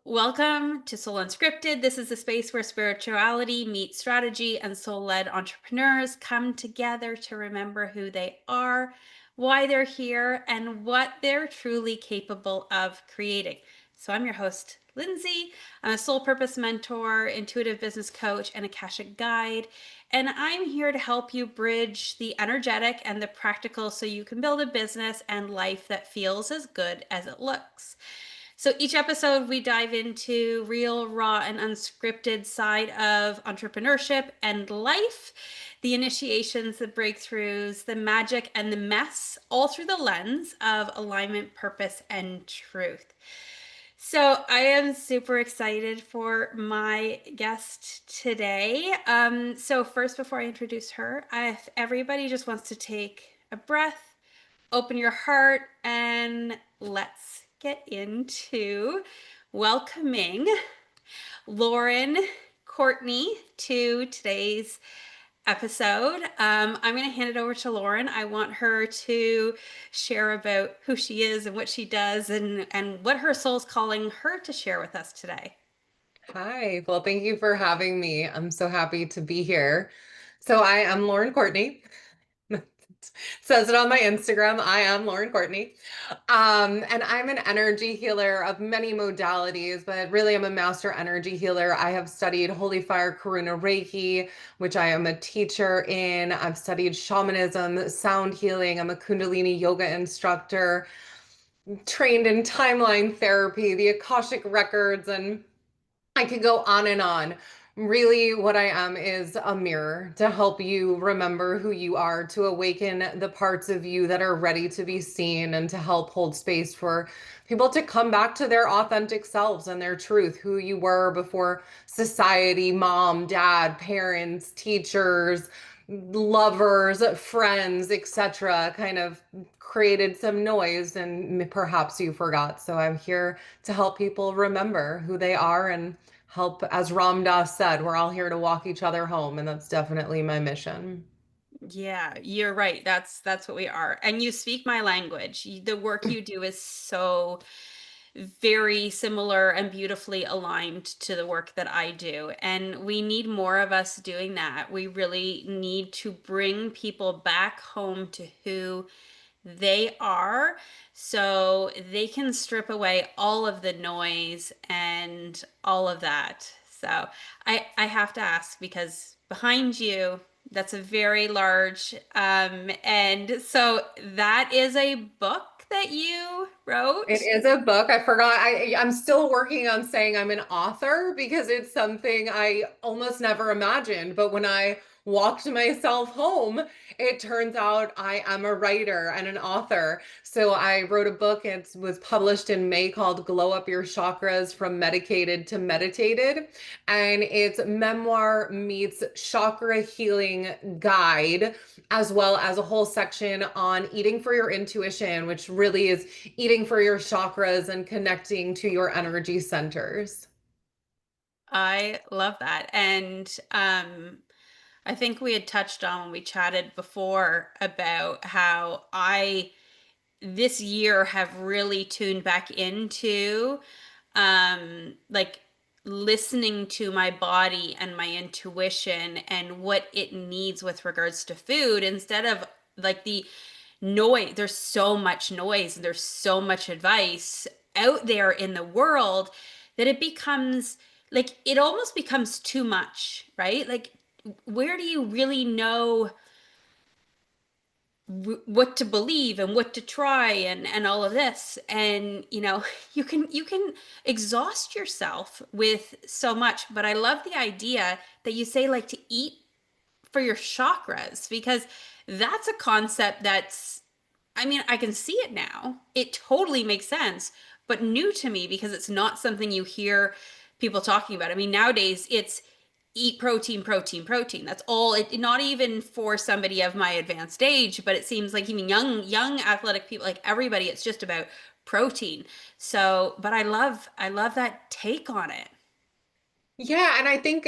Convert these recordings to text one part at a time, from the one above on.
Welcome to Soul Unscripted. This is the space where spirituality meets strategy and soul led entrepreneurs come together to remember who they are, why they're here, and what they're truly capable of creating. So, I'm your host, Lindsay. I'm a soul purpose mentor, intuitive business coach, and Akashic guide. And I'm here to help you bridge the energetic and the practical so you can build a business and life that feels as good as it looks. So each episode, we dive into real, raw, and unscripted side of entrepreneurship and life, the initiations, the breakthroughs, the magic, and the mess, all through the lens of alignment, purpose, and truth. So I am super excited for my guest today. So first, before I introduce her, if everybody just wants to take a breath, open your heart, and let's get into welcoming Lauren Courtney to today's episode. I'm going to hand it over to Lauren. I want her to share about who she is and what she does and what her soul's calling her to share with us today. Hi, well, thank you for having me. I'm so happy to be here. So I am Lauren Courtney. Says it on my Instagram. I am Lauren Courtney. And I'm an energy healer of many modalities, but really I'm a master energy healer. I have studied Holy Fire Karuna Reiki, which I am a teacher in. I've studied shamanism, sound healing. I'm a Kundalini yoga instructor, trained in timeline therapy, the Akashic records, and I could go on and on. Really, what I am is a mirror to help you remember who you are, to awaken the parts of you that are ready to be seen, and to help hold space for people to come back to their authentic selves and their truth, who you were before society, mom, dad, parents, teachers, lovers, friends, etc., kind of created some noise and perhaps you forgot. So I'm here to help people remember who they are and help, as Ram Dass said, we're all here to walk each other home, and that's definitely my mission. Yeah, you're right. That's what we are. And you speak my language. The work you do is so very similar and beautifully aligned to the work that I do. And we need more of us doing that. We really need to bring people back home to who they are so they can strip away all of the noise and all of that. So I have to ask because behind you, that's a very large and so that is a book that you It wrote. is a book. I forgot. I'm still working on saying I'm an author because it's something I almost never imagined. But when I walked myself home, it turns out I am a writer and an author. So I wrote a book. It was published in May called Glow Up Your Chakras from Medicated to Meditated. And it's memoir meets chakra healing guide, as well as a whole section on eating for your intuition, which really is eating for your chakras and connecting to your energy centers. I love that. And I think we had touched on when we chatted before about how I this year have really tuned back into like listening to my body and my intuition and what it needs with regards to food instead of like the noise. There's so much noise and there's so much advice out there in the world that it becomes like it almost becomes too much, right? Like where do you really know what to believe and what to try and all of this? And you can exhaust yourself with so much, but I love the idea that you say like to eat for your chakras because that's a concept that's, I mean, I can see it now. It totally makes sense, but new to me because it's not something you hear people talking about. I mean, nowadays it's eat protein, protein, protein. That's all. It not even for somebody of my advanced age, but it seems like even young athletic people, like everybody, it's just about protein. So, but I love that take on it. Yeah, and I think,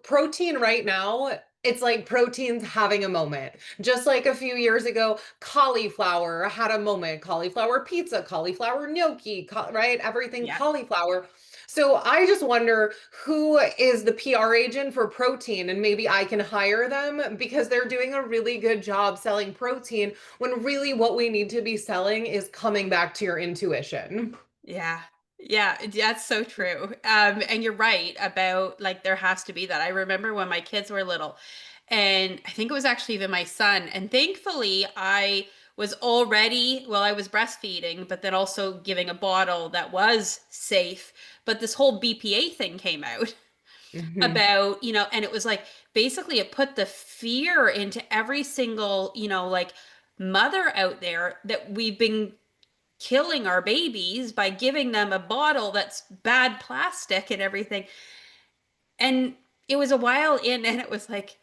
protein right now, it's like protein's having a moment. Just like a few years ago, cauliflower had a moment. Cauliflower pizza, cauliflower gnocchi, right? Everything Yeah. cauliflower. So I just wonder who is the PR agent for protein, and maybe I can hire them because they're doing a really good job selling protein when really what we need to be selling is coming back to your intuition. Yeah. Yeah, that's so true. And you're right about like there has to be that. I remember when my kids were little, and I think it was actually even my son. And thankfully, I was already, well, I was breastfeeding, but then also giving a bottle that was safe. But this whole BPA thing came out Mhm. about, and it was like basically it put the fear into every single, like mother out there that we've been killing our babies by giving them a bottle that's bad plastic and everything. And it was a while in, and it was like,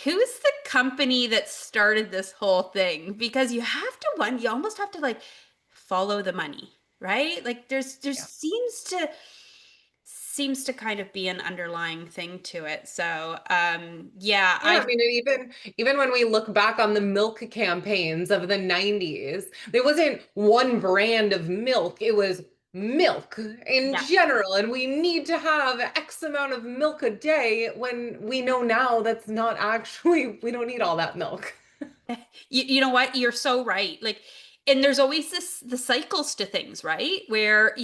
who's the company that started this whole thing? Because you have to one, you almost have to like follow the money, right? Like there seems to kind of be an underlying thing to it. So yeah, Yeah, I mean, and even when we look back on the milk campaigns of the 90s, there wasn't one brand of milk. It was milk in yeah. general, and we need to have X amount of milk a day when we know now that's not actually, we don't need all that milk. You know what? You're so right. Like, and there's always the cycles to things, right? Where,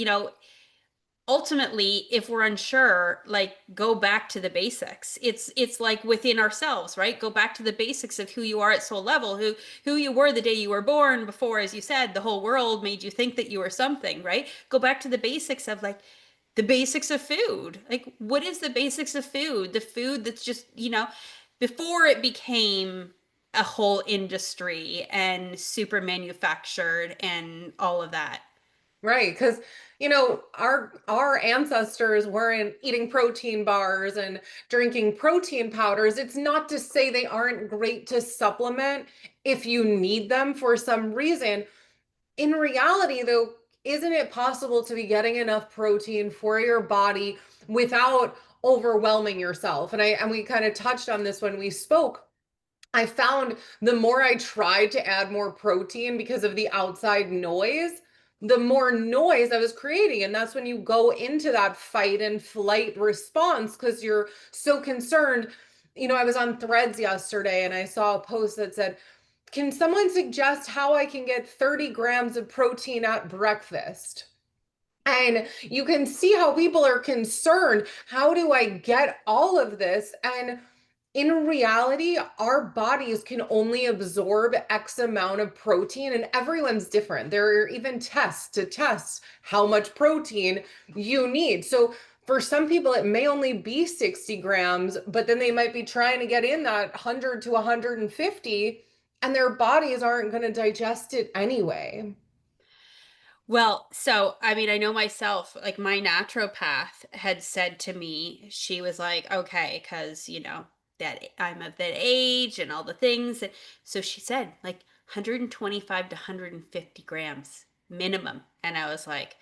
ultimately if we're unsure, like go back to the basics. It's like within ourselves, right? Go back to the basics of who you are at soul level, who you were the day you were born, before, as you said, the whole world made you think that you were something, right? Go back to the basics of like the basics of food. Like what is the basics of food? The food that's just, before it became a whole industry and super manufactured and all of that. Right, because our ancestors weren't eating protein bars and drinking protein powders. It's not to say they aren't great to supplement if you need them for some reason. In reality, though, isn't it possible to be getting enough protein for your body without overwhelming yourself? And we kind of touched on this when we spoke. I found the more I tried to add more protein because of the outside noise, the more noise I was creating. And that's when you go into that fight and flight response because you're so concerned. I was on Threads yesterday and I saw a post that said, can someone suggest how I can get 30 grams of protein at breakfast? And you can see how people are concerned. How do I get all of this? And in reality, our bodies can only absorb X amount of protein, and everyone's different. There are even tests to test how much protein you need. So, for some people, it may only be 60 grams, but then they might be trying to get in that 100 to 150, and their bodies aren't going to digest it anyway. Well, so I mean, I know myself, like my naturopath had said to me, she was like, okay, because, that I'm of that age and all the things. And so she said, like 125 to 150 grams minimum. And I was like,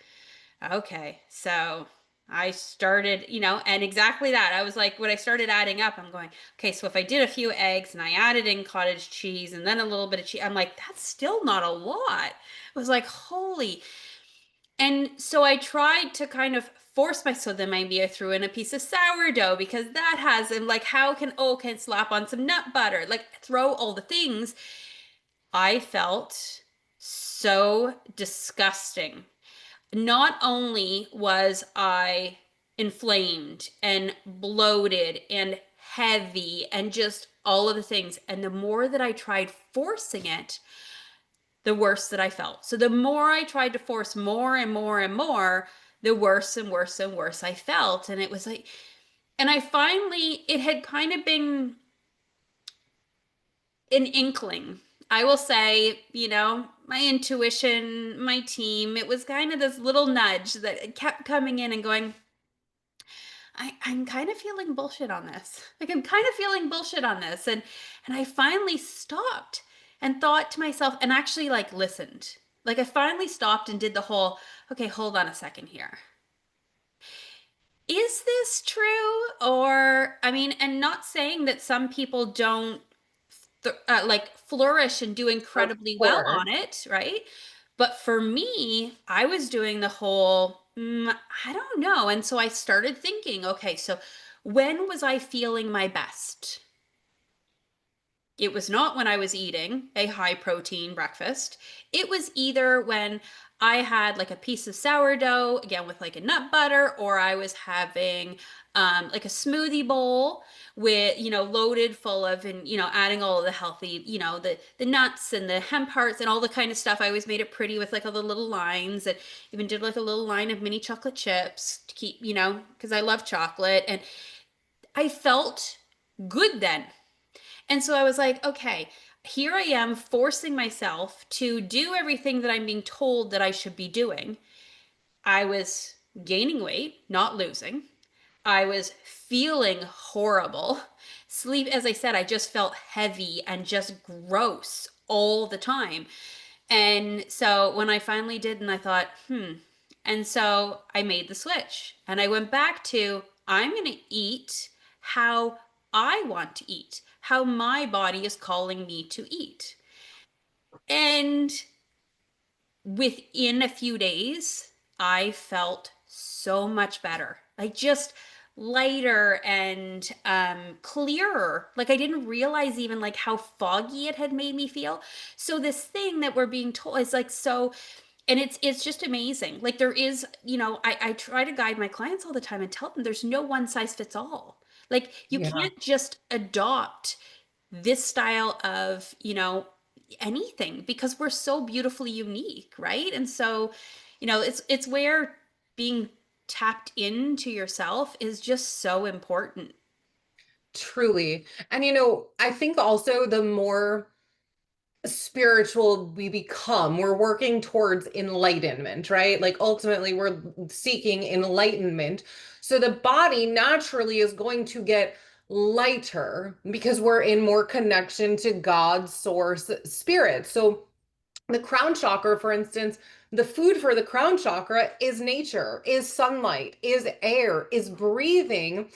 okay. So I started, and exactly that. I was like, when I started adding up, I'm going, okay, so if I did a few eggs and I added in cottage cheese and then a little bit of cheese, I'm like, that's still not a lot. I was like, holy. And so I tried to kind of force myself. So then maybe I threw in a piece of sourdough because that has, and like, how can slap on some nut butter, like throw all the things. I felt so disgusting. Not only was I inflamed and bloated and heavy and just all of the things, and the more that I tried forcing it, the worse that I felt. So the more I tried to force more and more and more, the worse and worse and worse I felt. And it was like, and I finally, it had kind of been an inkling. I will say, my intuition, my team, it was kind of this little nudge that kept coming in and going, I'm kind of feeling bullshit on this. Like I'm kind of feeling bullshit on this. And I finally stopped and thought to myself and actually like listened. Like I finally stopped and did the whole, okay, hold on a second here. Is this true? Or I mean, and not saying that some people don't like flourish and do Of incredibly well course. on it, right? But for me, I was doing the whole I don't know. And so I started thinking, okay, so when was I feeling my best? It was not when I was eating a high protein breakfast. It was either when I had like a piece of sourdough, again with like a nut butter, or I was having like a smoothie bowl with, loaded full of, and, adding all of the healthy, the nuts and the hemp hearts and all the kind of stuff. I always made it pretty with like all the little lines, and even did like a little line of mini chocolate chips to keep, because I love chocolate. And I felt good then. And so I was like, okay, here I am forcing myself to do everything that I'm being told that I should be doing. I was gaining weight, not losing. I was feeling horrible. Sleep, as I said, I just felt heavy and just gross all the time. And so when I finally did, and I thought, and so I made the switch and I went back to, I'm going to eat how I want to eat, how my body is calling me to eat. And within a few days, I felt so much better. Like just lighter and clearer. Like I didn't realize even like how foggy it had made me feel. So this thing that we're being told is like so, and it's just amazing. Like there is, I try to guide my clients all the time and tell them there's no one size fits all. Like you Yeah. can't just adopt this style of, anything, because we're so beautifully unique, right? And so, it's where being tapped into yourself is just so important. Truly. And I think also the more spiritual we become, we're working towards enlightenment, right? Like ultimately we're seeking enlightenment. So the body naturally is going to get lighter because we're in more connection to God, source, spirit. So the crown chakra, for instance, the food for the crown chakra is nature, is sunlight, is air, is breathing.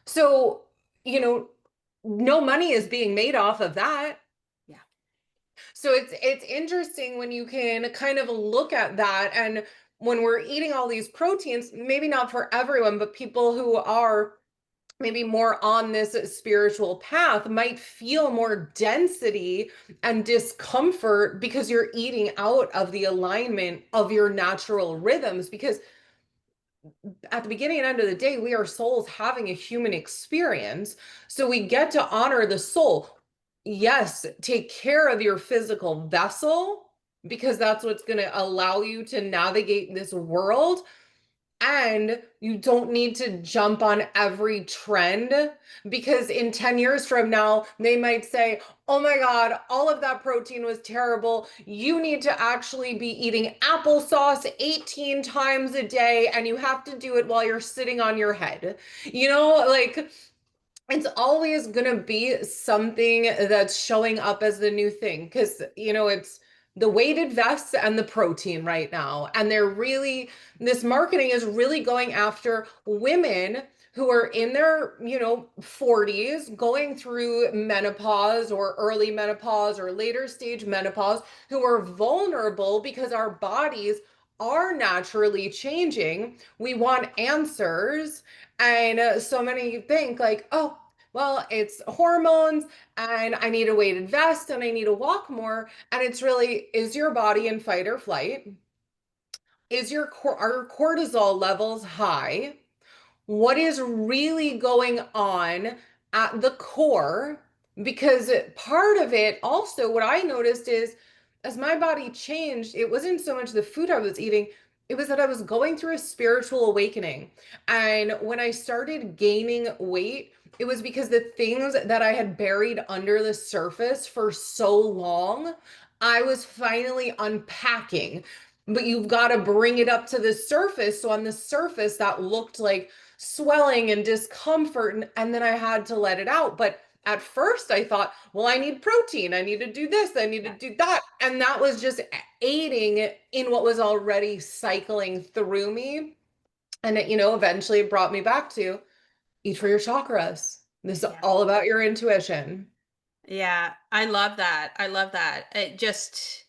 So, you know, no money is being made off of that. Yeah. So it's interesting when you can kind of look at that, and when we're eating all these proteins, maybe not for everyone, but people who are maybe more on this spiritual path might feel more density and discomfort because you're eating out of the alignment of your natural rhythms, because at the beginning and end of the day, we are souls having a human experience. So we get to honor the soul. Yes, take care of your physical vessel because that's what's going to allow you to navigate this world. And you don't need to jump on every trend, because in 10 years from now, they might say, oh my God, all of that protein was terrible. You need to actually be eating applesauce 18 times a day, and you have to do it while you're sitting on your head. Like it's always going to be something that's showing up as the new thing, because it's the weighted vests and the protein right now, and this marketing is really going after women who are in their 40s, going through menopause or early menopause or later stage menopause, who are vulnerable because our bodies are naturally changing. We want answers, and so many think like, oh, well, it's hormones and I need a weighted vest and I need to walk more. And it's really, is your body in fight or flight? Are cortisol levels high? What is really going on at the core? Because part of it also, what I noticed is, as my body changed, it wasn't so much the food I was eating, it was that I was going through a spiritual awakening. And when I started gaining weight, it was because the things that I had buried under the surface for so long, I was finally unpacking. But you've got to bring it up to the surface. So on the surface, that looked like swelling and discomfort, and then I had to let it out. But at first I thought, well, I need protein, I need to do this, I need to Yeah. do that, and that was just aiding in what was already cycling through me. And eventually it brought me back to eat for your chakras. This is Yeah. all about your intuition. Yeah. I love that. I love that. It just,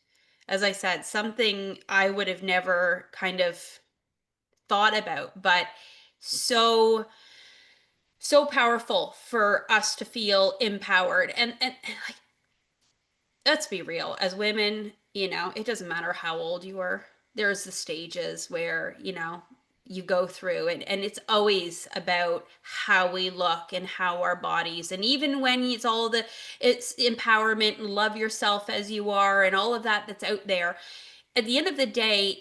as I said, something I would have never kind of thought about, but so so powerful for us to feel empowered. And like, let's be real, as women, it doesn't matter how old you are. There's the stages where, you go through, and it's always about how we look and how our bodies, and even when it's empowerment and love yourself as you are and all of that that's out there, at the end of the day,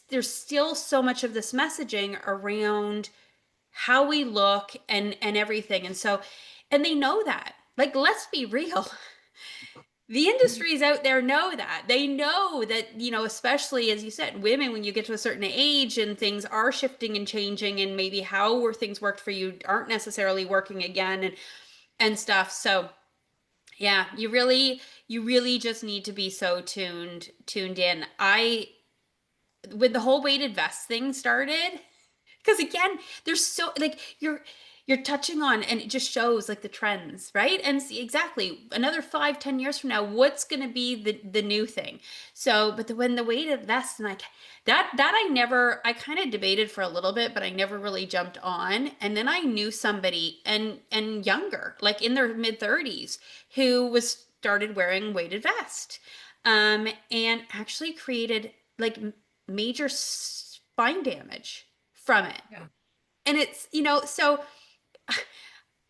there's still so much of this messaging around how we look and everything. And they know that. Like, let's be real. The industries out there know that. They know that, especially as you said, women, when you get to a certain age and things are shifting and changing, and maybe how were things worked for you aren't necessarily working again, and stuff. So yeah, you really just need to be so tuned in. When the whole weighted vest thing started, because again, there's so, like, you're touching on, and it just shows like the trends, right? And see, exactly, another 5-10 years from now, what's going to be the new thing? So, but when the weighted vest, and like that I kind of debated for a little bit, but I never really jumped on. And then I knew somebody, and younger, like in their mid 30s, who was started wearing weighted vest, and actually created like major spine damage from it. Yeah. And it's, so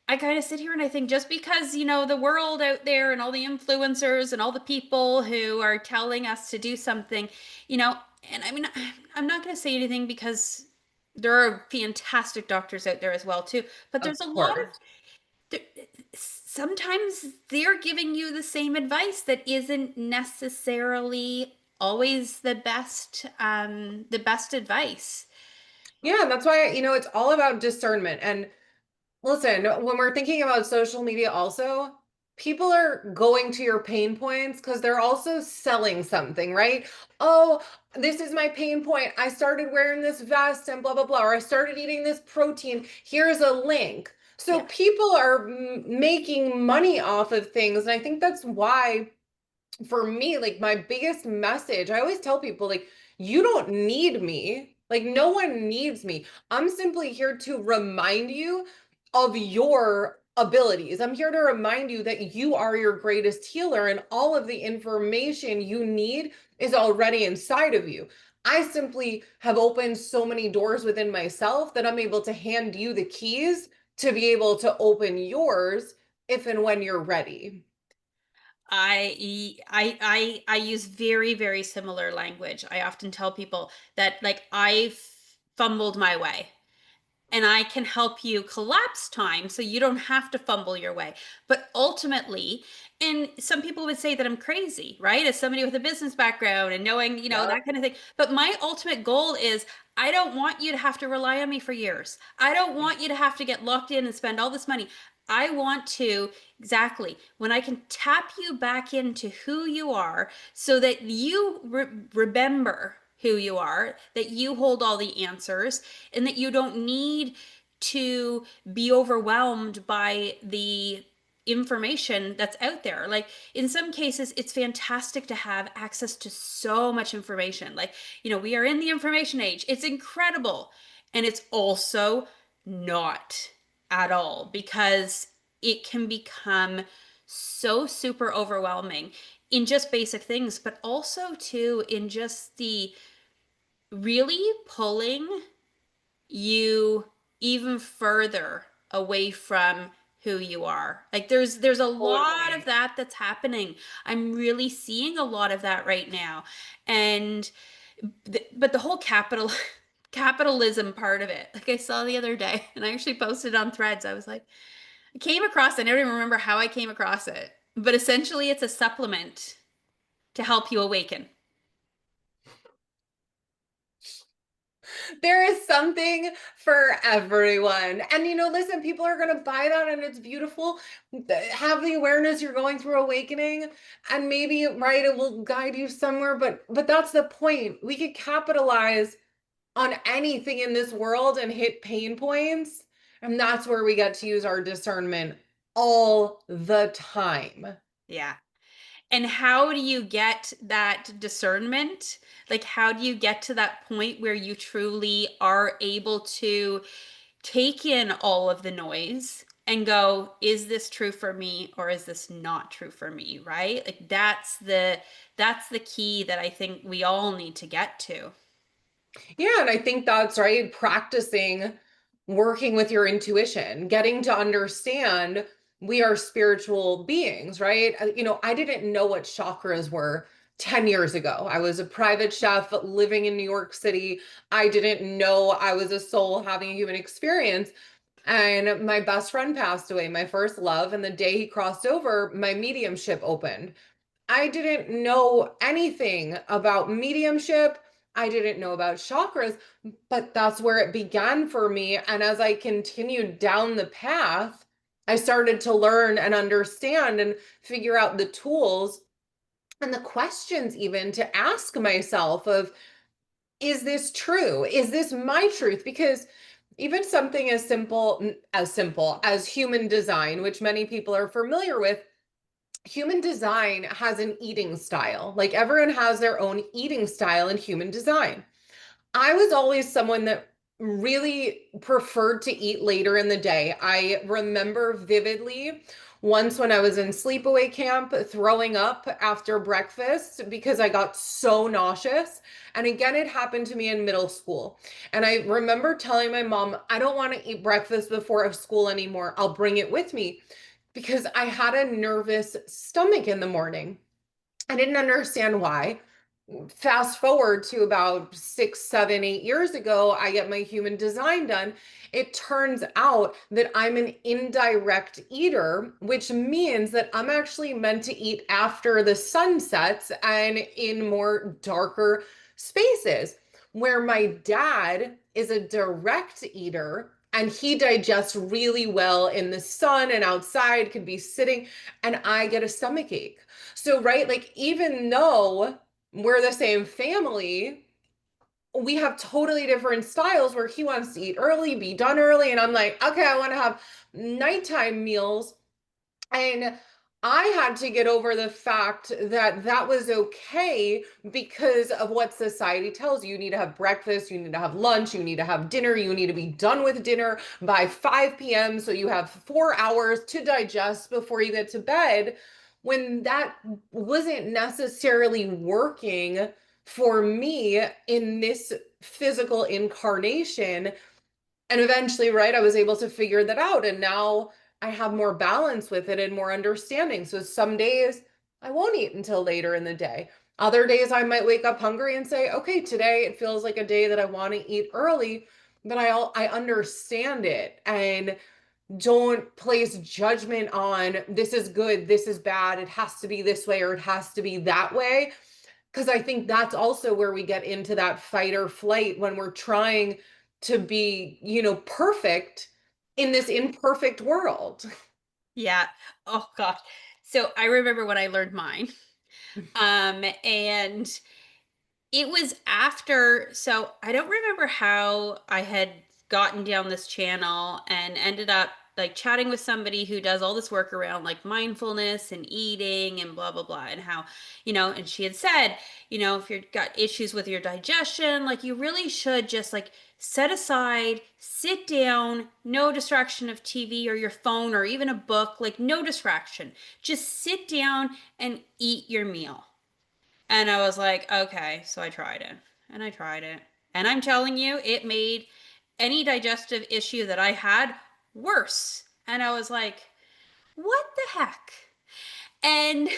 I kind of sit here and I think, just because, the world out there and all the influencers and all the people who are telling us to do something, and I mean, I'm not going to say anything, because there are fantastic doctors out there as well too, but Of there's a lot of, course. sometimes they're giving you the same advice that isn't necessarily always the best advice. Yeah, and that's why, it's all about discernment. And listen, when we're thinking about social media also, people are going to your pain points because they're also selling something, right? Oh, this is my pain point. I started wearing this vest and blah, blah, blah, or I started eating this protein. Here's a link. So Yeah. people are making money off of things. And I think that's why, for me, like, my biggest message, I always tell people, like, you don't need me. Like, no one needs me. I'm simply here to remind you of your abilities. I'm here to remind you that you are your greatest healer, and all of the information you need is already inside of you. I simply have opened so many doors within myself that I'm able to hand you the keys to be able to open yours if and when you're ready. I use very, very similar language. I often tell people that, like, I've fumbled my way, and I can help you collapse time so you don't have to fumble your way. But ultimately, and some people would say that I'm crazy, right? As somebody with a business background and knowing, Yeah. that kind of thing. But my ultimate goal is, I don't want you to have to rely on me for years. I don't want you to have to get locked in and spend all this money. I want to, exactly, when I can tap you back into who you are, so that you remember who you are, that you hold all the answers, and that you don't need to be overwhelmed by the information that's out there. Like, in some cases, it's fantastic to have access to so much information. Like, we are in the information age. It's incredible. And it's also not at all, because it can become so super overwhelming in just basic things, but also too in just the really pulling you even further away from who you are. Like, there's a lot of Totally. that that's happening. I'm really seeing a lot of that right now. And but the whole capitalism part of it, like I saw the other day, and I actually posted on Threads. I was like, I came across, I don't even remember how I came across it, but essentially it's a supplement to help you awaken. There is something for everyone. And listen, people are going to buy that and it's beautiful. Have the awareness you're going through awakening, and maybe, right, it will guide you somewhere, but that's the point. We could capitalize on anything in this world and hit pain points, and that's where we get to use our discernment all the time. Yeah. And how do you get that discernment? Like, how do you get to that point where you truly are able to take in all of the noise and go, is this true for me or is this not true for me, right? Like that's the key that I think we all need to get to. Yeah, and I think that's right. Practicing working with your intuition, getting to understand we are spiritual beings, right? I didn't know what chakras were 10 years ago. I was a private chef living in New York City. I didn't know I was a soul having a human experience. And my best friend passed away, my first love. And the day he crossed over, my mediumship opened. I didn't know anything about mediumship. I didn't know about chakras, but that's where it began for me. And as I continued down the path, I started to learn and understand and figure out the tools and the questions even to ask myself of, is this true? Is this my truth? Because even something as simple as human design, which many people are familiar with, human design has an eating style. Like everyone has their own eating style in human design. I was always someone that really preferred to eat later in the day. I remember vividly once when I was in sleepaway camp throwing up after breakfast because I got so nauseous. And again, it happened to me in middle school. And I remember telling my mom, I don't want to eat breakfast before school anymore. I'll bring it with me because I had a nervous stomach in the morning. I didn't understand why. Fast forward to about 6, 7, 8 years ago, I get my human design done. It turns out that I'm an indirect eater, which means that I'm actually meant to eat after the sun sets and in more darker spaces. Where my dad is a direct eater and he digests really well in the sun and outside, could be sitting, and I get a stomach ache. So, right, like even though we're the same family, we have totally different styles where he wants to eat early, be done early, and I'm like, okay, I want to have nighttime meals. And I had to get over the fact that that was okay because of what society tells you. You need to have breakfast, you need to have lunch, you need to have dinner, you need to be done with dinner by 5 p.m. So you have 4 hours to digest before you get to bed. When that wasn't necessarily working for me in this physical incarnation, and eventually, right, I was able to figure that out. And now I have more balance with it and more understanding. So some days I won't eat until later in the day. Other days I might wake up hungry and say, okay, today it feels like a day that I want to eat early, but I understand it and don't place judgment on this is good, this is bad, it has to be this way or it has to be that way. Because I think that's also where we get into that fight or flight when we're trying to be, perfect in this imperfect world. Yeah. Oh gosh. So I remember when I learned mine. And it was after, so I don't remember how I had gotten down this channel and ended up like chatting with somebody who does all this work around like mindfulness and eating and blah blah blah, and how, and she had said, if you've got issues with your digestion, like you really should just like set aside, sit down, no distraction of TV or your phone or even a book, like no distraction. Just sit down and eat your meal. And I was like, okay. So I tried it and I tried it. And I'm telling you, it made any digestive issue that I had worse. And I was like, what the heck? And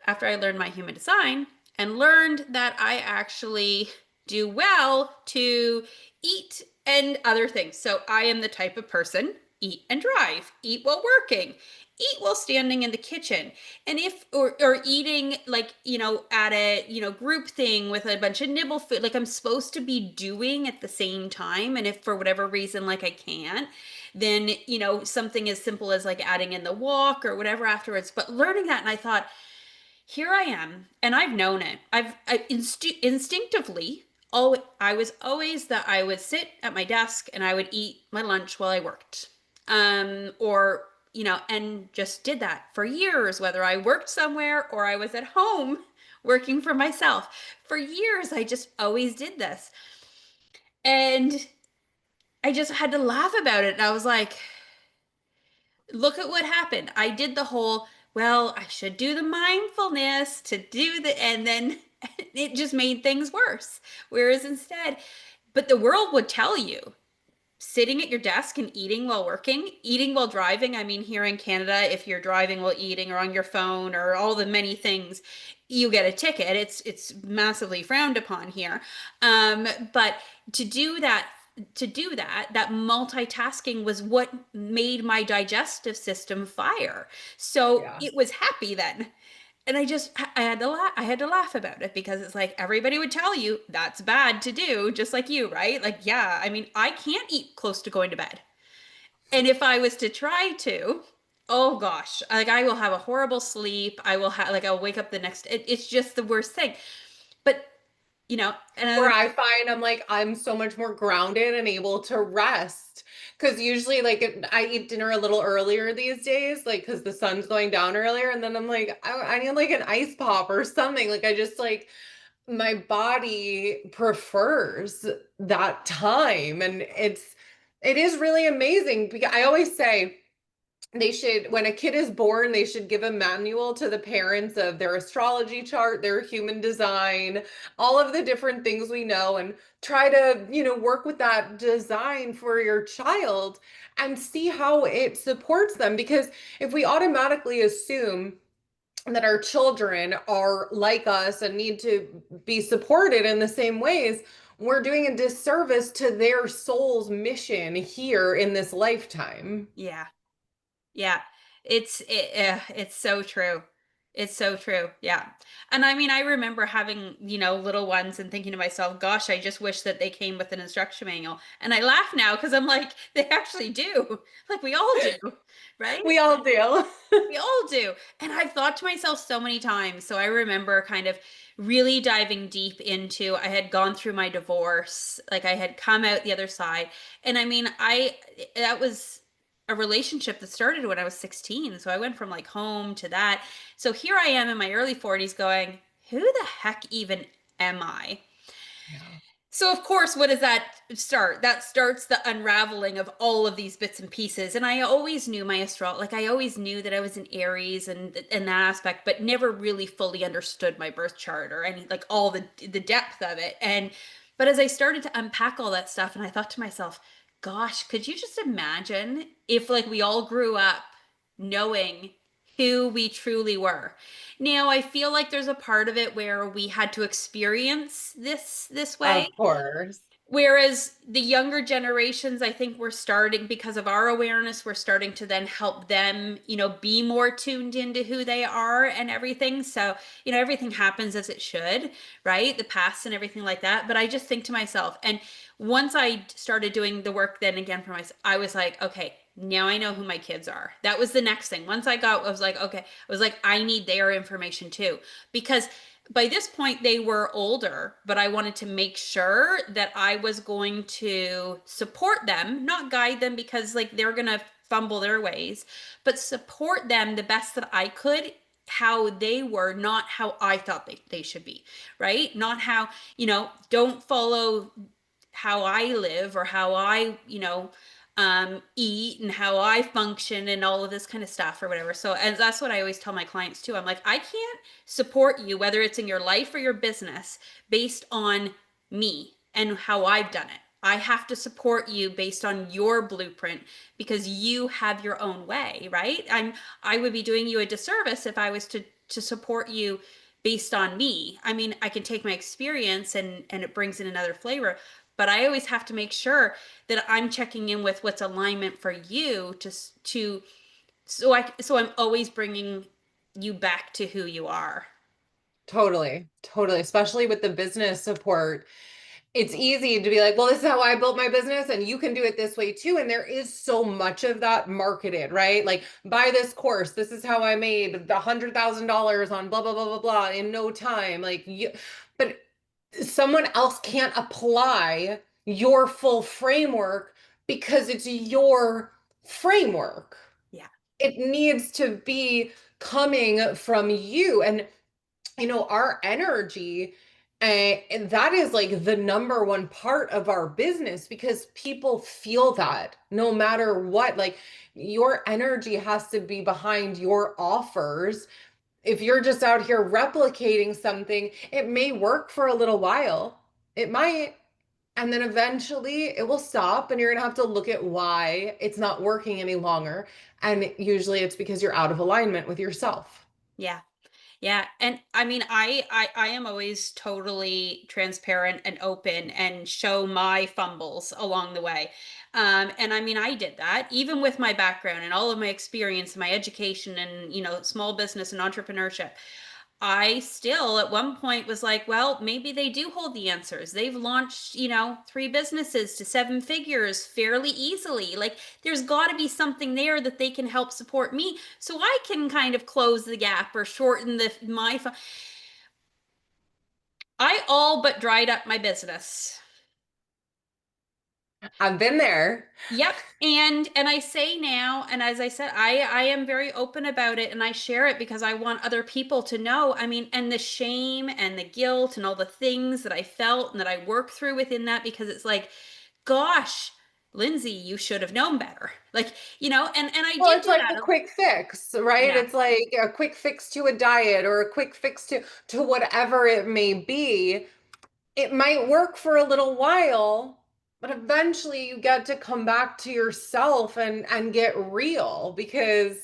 after I learned my human design and learned that I actually do well to eat and other things. So I am the type of person, eat and drive, eat while working, eat while standing in the kitchen. And if or eating like, at a, group thing with a bunch of nibble food, like I'm supposed to be doing at the same time. And if for whatever reason like I can't, then, something as simple as like adding in the walk or whatever afterwards. But learning that, and I thought, here I am, and I've known it. Instinctively, I was always that I would sit at my desk and I would eat my lunch while I worked, or and just did that for years, whether I worked somewhere or I was at home working for myself. For years, I just always did this. And I just had to laugh about it. And I was like, look at what happened. I did the whole, well, I should do the mindfulness to do the, and then it just made things worse. Whereas instead, but the world would tell you sitting at your desk and eating while working, eating while driving. I mean, here in Canada, if you're driving while eating or on your phone or all the many things, you get a ticket. It's massively frowned upon here. But to do that, that multitasking was what made my digestive system fire. So Yeah. it was happy then. And I had to laugh about it because it's like everybody would tell you that's bad to do, just like you, right? Like, yeah, I mean, I can't eat close to going to bed. And if I was to try to, oh gosh, like I will have a horrible sleep. I will have like I'll wake up the next it's just the worst thing. But, and Where then I find I'm like, I'm so much more grounded and able to rest. Because usually, like, I eat dinner a little earlier these days, like, because the sun's going down earlier. And then I'm like, I need like an ice pop or something. Like, I just like, my body prefers that time. And it is really amazing because I always say, they should, when a kid is born, they should give a manual to the parents of their astrology chart, their human design, all of the different things we know, and try to, work with that design for your child and see how it supports them. Because if we automatically assume that our children are like us and need to be supported in the same ways, we're doing a disservice to their soul's mission here in this lifetime. yeah. Yeah, it's so true. It's so true. Yeah. And I mean, I remember having, little ones and thinking to myself, gosh, I just wish that they came with an instruction manual. And I laugh now because I'm like, they actually do. Like we all do, right? We all do. We all do. And I've thought to myself so many times. So I remember kind of really diving deep into I had gone through my divorce, like I had come out the other side. And I mean, I that was a relationship that started when I was 16. So I went from like home to that. So here I am in my early 40s going, who the heck even am I? Yeah. So of course, what does that start? That starts the unraveling of all of these bits and pieces. And I always knew my like I always knew that I was an Aries and that aspect, but never really fully understood my birth chart or any like all the depth of it. And but as I started to unpack all that stuff, and I thought to myself, gosh, could you just imagine if like we all grew up knowing who we truly were? Now, I feel like there's a part of it where we had to experience this way. Of course. Whereas the younger generations, I think we're starting because of our awareness, we're starting to then help them, be more tuned into who they are and everything. So, everything happens as it should, right? The past and everything like that. But I just think to myself, and once I started doing the work then again for myself, I was like, okay, now I know who my kids are. That was the next thing. Once I was like, okay, I was like, I need their information too. Because by this point they were older, but I wanted to make sure that I was going to support them, not guide them because like they're going to fumble their ways, but support them the best that I could, how they were, not how I thought they should be, right? Not how, don't follow how I live or how I, eat and how I function and all of this kind of stuff or whatever. So, and that's what I always tell my clients too. I'm like, I can't support you, whether it's in your life or your business, based on me and how I've done it. I have to support you based on your blueprint because you have your own way, right? I would be doing you a disservice if I was to support you based on me. I mean, I can take my experience and it brings in another flavor, but I always have to make sure that I'm checking in with what's alignment for you to so I'm always bringing you back to who you are. Totally. Totally. Especially with the business support. It's easy to be like, well, this is how I built my business and you can do it this way too. And there is so much of that marketed, right? Like, buy this course. This is how I made $100,000 on blah, blah, blah, blah, blah in no time. But someone else can't apply your full framework because it's your framework. Yeah. it needs to be coming from you. And our energy, and that is like the number one part of our business, because people feel that no matter what, like your energy has to be behind your offers. If you're just out here replicating something, it may work for a little while. It might. And then eventually it will stop, and you're going to have to look at why it's not working any longer. And usually it's because you're out of alignment with yourself. Yeah. Yeah, and I mean, I am always totally transparent and open and show my fumbles along the way. And I mean, I did that even with my background and all of my experience, my education, and small business and entrepreneurship. I still at one point was like, well, maybe they do hold the answers. They've launched, three businesses to seven figures fairly easily. Like, there's got to be something there that they can help support me so I can kind of close the gap or shorten I all but dried up my business. I've been there. Yep. And I say now, and as I said, I am very open about it, and I share it because I want other people to know. I mean, and the shame and the guilt and all the things that I felt and that I work through within that, because it's like, gosh, Lindsay, you should have known better. Like, and I Well, did it's do like a that. quick fix, right? Yeah. It's like a quick fix to a diet, or a quick fix to whatever it may be. It might work for a little while, but eventually you get to come back to yourself and get real, because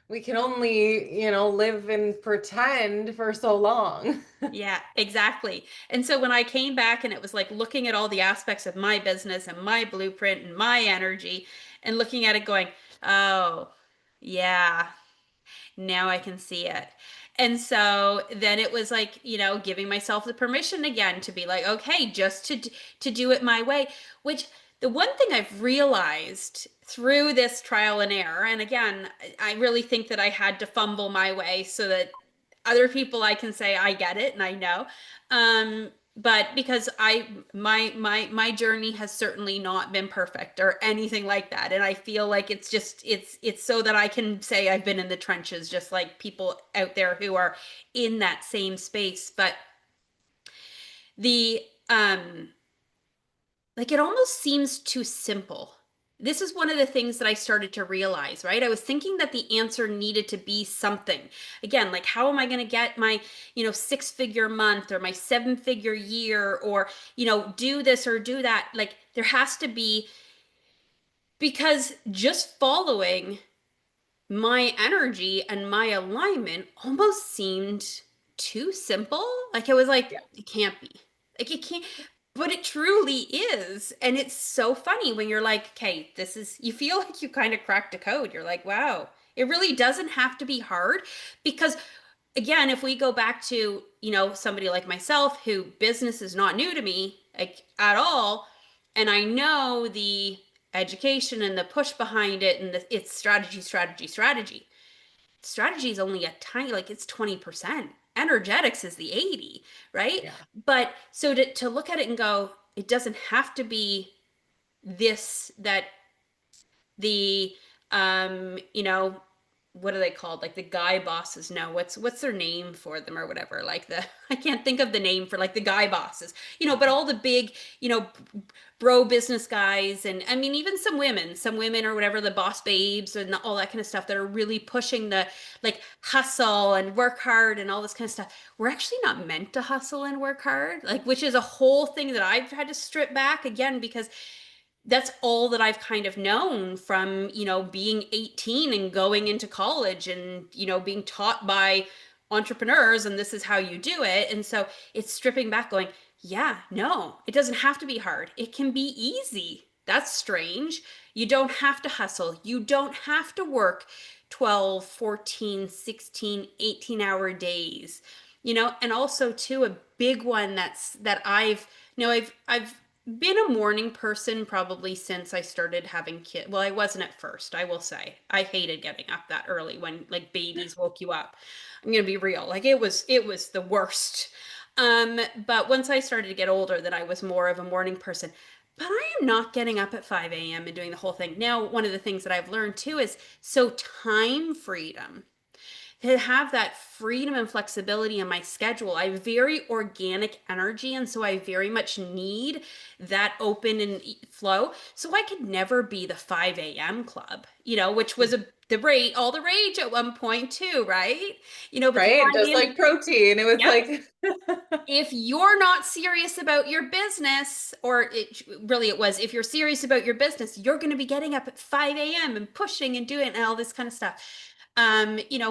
we can only, live and pretend for so long. Yeah, exactly. And so when I came back and it was like looking at all the aspects of my business and my blueprint and my energy and looking at it going, oh, yeah, now I can see it. And so then it was like, giving myself the permission again to be like, okay, just to do it my way, which the one thing I've realized through this trial and error, and again, I really think that I had to fumble my way so that other people I can say I get it and I know. But because my journey has certainly not been perfect or anything like that, and I feel like it's so that I can say I've been in the trenches just like people out there who are in that same space. But the like, it almost seems too simple. This is one of the things that I started to realize, right? I was thinking that the answer needed to be something. Again, like, how am I going to get my, six-figure month or my seven-figure year, or, do this or do that? Like, there has to be, because just following my energy and my alignment almost seemed too simple. Like, it was like, Yeah. it can't be. Like, it can't, but it truly is. And it's so funny when you're like, okay, you feel like you kind of cracked a code. You're like, wow, it really doesn't have to be hard. Because again, if we go back to, somebody like myself who business is not new to me, like, at all, and I know the education and the push behind it, and it's strategy, strategy, strategy. Strategy is only a tiny, like, it's 20%. Energetics is the 80, right? Yeah. But so to look at it and go, it doesn't have to be this, that the what are they called, like the guy bosses, no, what's their name for them or whatever, like the I can't think of the name for like the guy bosses, but all the big, bro business guys, and I mean even some women or whatever, the boss babes and all that kind of stuff, that are really pushing the, like, hustle and work hard and all this kind of stuff. We're actually not meant to hustle and work hard, like, which is a whole thing that I've had to strip back again, because that's all that I've kind of known from, being 18 and going into college and, being taught by entrepreneurs, and this is how you do it. And so it's stripping back going, yeah, no, it doesn't have to be hard. It can be easy. That's strange. You don't have to hustle. You don't have to work 12, 14, 16, 18-hour days. And also too, a big one that I've been a morning person probably since I started having kids. Well, I wasn't at first, I will say. I hated getting up that early when, like, babies woke you up. I'm gonna be real. Like, it was the worst. But once I started to get older, that I was more of a morning person. But I am not getting up at 5 a.m. and doing the whole thing. Now, one of the things that I've learned too is so time freedom. To have that freedom and flexibility in my schedule. I have very organic energy, and so I very much need that open and flow. So I could never be the 5 a.m. club, which was the rate, all the rage at one point too, right? But the Right? 5 Just a.m. like protein. It was Yep. like, If you're not serious about your business, or it was, if you're serious about your business, you're going to be getting up at 5 a.m. and pushing and doing and all this kind of stuff.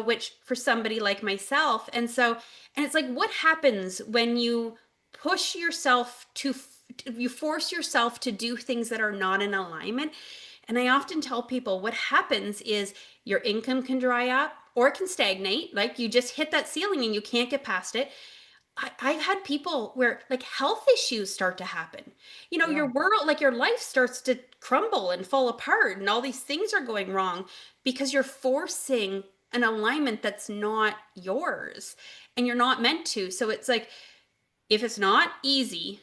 Which for somebody like myself. And it's like, what happens when you push yourself you force yourself to do things that are not in alignment? And I often tell people what happens is your income can dry up or it can stagnate. Like you just hit that ceiling and you can't get past it. I've had people where like health issues start to happen. yeah. Your world, like your life starts to crumble and fall apart, and all these things are going wrong because you're forcing an alignment that's not yours and you're not meant to. So it's like, if it's not easy,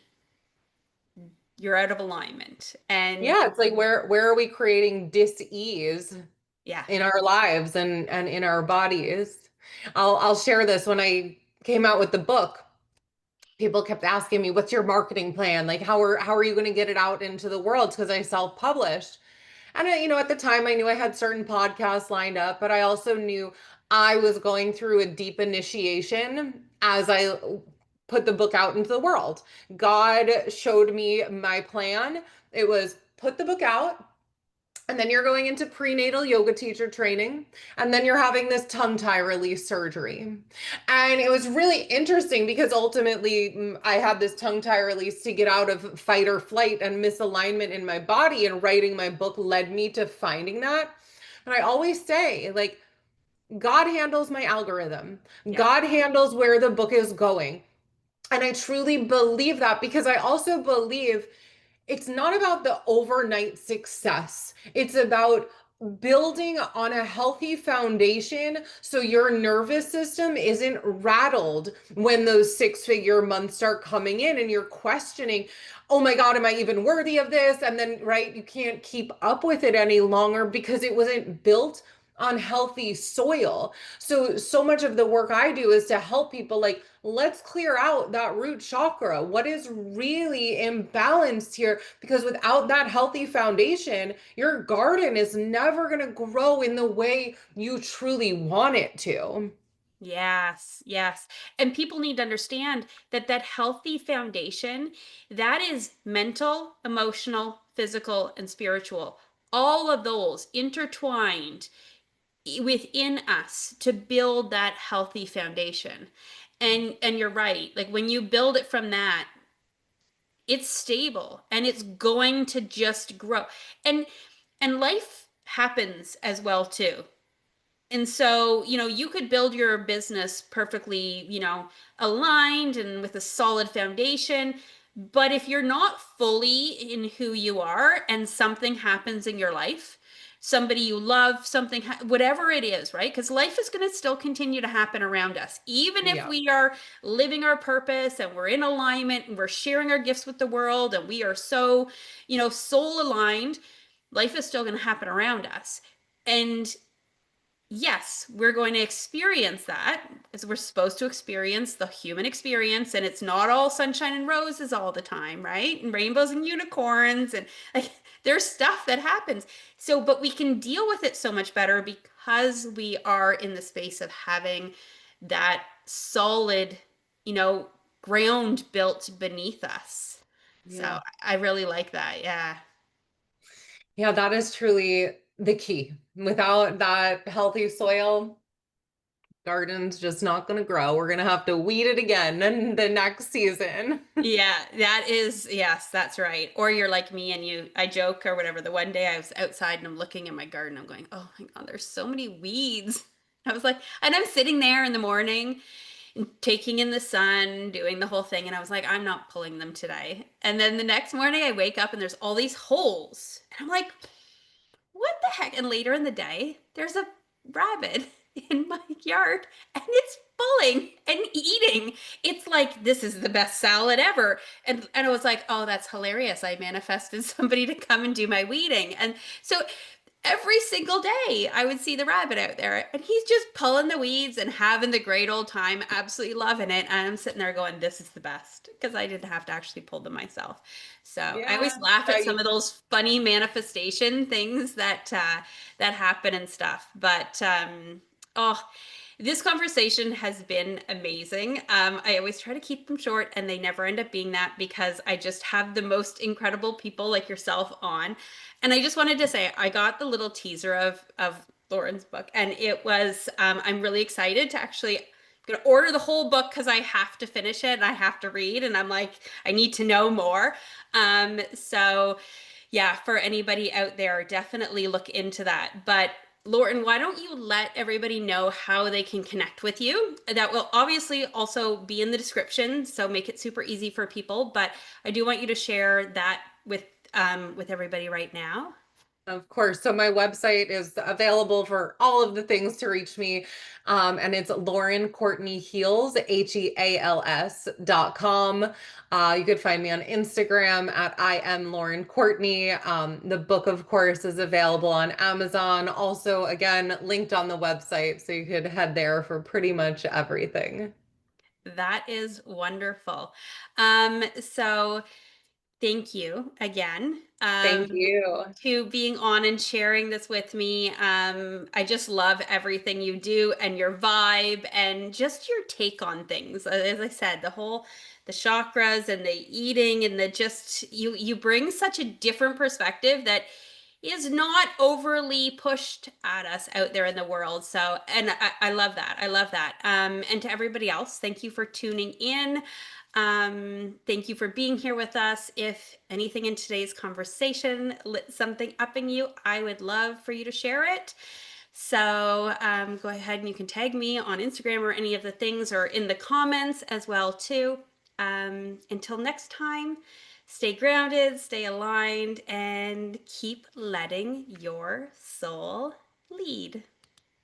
you're out of alignment. And Yeah, it's like where are we creating dis-ease yeah, in our lives and in our bodies? I'll share this. When I came out with the book, people kept asking me, "What's your marketing plan? Like how are you going to get it out into the world?" Because I self-published. And at the time I knew I had certain podcasts lined up, but I also knew I was going through a deep initiation as I put the book out into the world. God showed me my plan. It was put the book out, and then you're going into prenatal yoga teacher training. And then you're having this tongue tie release surgery. And it was really interesting because ultimately I had this tongue tie release to get out of fight or flight and misalignment in my body. And writing my book led me to finding that. And I always say, like, God handles my algorithm, yeah, God handles where the book is going. And I truly believe that because I also believe it's not about the overnight success. It's about building on a healthy foundation so your nervous system isn't rattled when those six-figure months start coming in and you're questioning, oh my God, am I even worthy of this? And then, right, you can't keep up with it any longer because it wasn't built on healthy soil. So much of the work I do is to help people, like, let's clear out that root chakra. What is really imbalanced here? Because without that healthy foundation, your garden is never going to grow in the way you truly want it to. yes, yes. And people need to understand that that healthy foundation, that is mental, emotional, physical, and spiritual. All of those intertwined within us to build that healthy foundation. And you're right. Like when you build it from that, it's stable and it's going to just grow. And life happens as well too. And so, you could build your business perfectly, aligned and with a solid foundation. But if you're not fully in who you are and something happens in your life, somebody you love, whatever it is, right? Because life is going to still continue to happen around us. Even if Yeah. we are living our purpose and we're in alignment and we're sharing our gifts with the world and we are so, soul aligned, life is still going to happen around us. And yes, we're going to experience that as we're supposed to experience the human experience. And it's not all sunshine and roses all the time, right? And rainbows and unicorns. And like there's stuff that happens. So, but we can deal with it so much better because we are in the space of having that solid, you know, ground built beneath us. So Yeah. I really like that. Yeah. Yeah, that is truly the key. Without that healthy soil, garden's just not going to grow. We're going to have to weed it again in the next season. Yeah, that is, yes, that's right. Or you're like me and I joke or whatever. The one day I was outside and I'm looking in my garden, I'm going, oh my God, there's so many weeds. I was like, and I'm sitting there in the morning and taking in the sun, doing the whole thing. And I was like, I'm not pulling them today. And then the next morning I wake up and there's all these holes. And I'm like, what the heck? And later in the day, there's a rabbit in my yard and it's full pulling and eating. It's like, this is the best salad ever. And I was like, oh, that's hilarious. I manifested somebody to come and do my weeding. And so every single day I would see the rabbit out there and he's just pulling the weeds and having the great old time, absolutely loving it. And I'm sitting there going, this is the best because I didn't have to actually pull them myself. So I Yeah. always laugh Yeah, at some of those funny manifestation things that happen and stuff. But oh, this conversation has been amazing. I always try to keep them short, and they never end up being that because I just have the most incredible people like yourself on. And I just wanted to say, I got the little teaser of Lauren's book, and it was. I'm really excited to actually. I'm gonna order the whole book because I have to finish it and I have to read, and I'm like, I need to know more. So yeah, for anybody out there, definitely look into that. But Lauren, why don't you let everybody know how they can connect with you? That will obviously also be in the description, so make it super easy for people. But I do want you to share that with everybody right now. of course. So my website is available for all of the things to reach me. And it's Lauren Courtney Heals, HEALS.com. You could find me on Instagram at I am Lauren Courtney. The book, of course, is available on Amazon. Also, again, linked on the website. So you could head there for pretty much everything. That is wonderful. So thank you again. Thank you. To being on and sharing this with me. I just love everything you do and your vibe and just your take on things. As I said, the chakras and the eating and the just you bring such a different perspective that is not overly pushed at us out there in the world. So, and I love that. I love that. And to everybody else, thank you for tuning in. Thank you for being here with us. If anything in today's conversation lit something up in you, I would love for you to share it. So go ahead and you can tag me on Instagram or any of the things or in the comments as well too. Until next time, stay grounded, stay aligned, and keep letting your soul lead.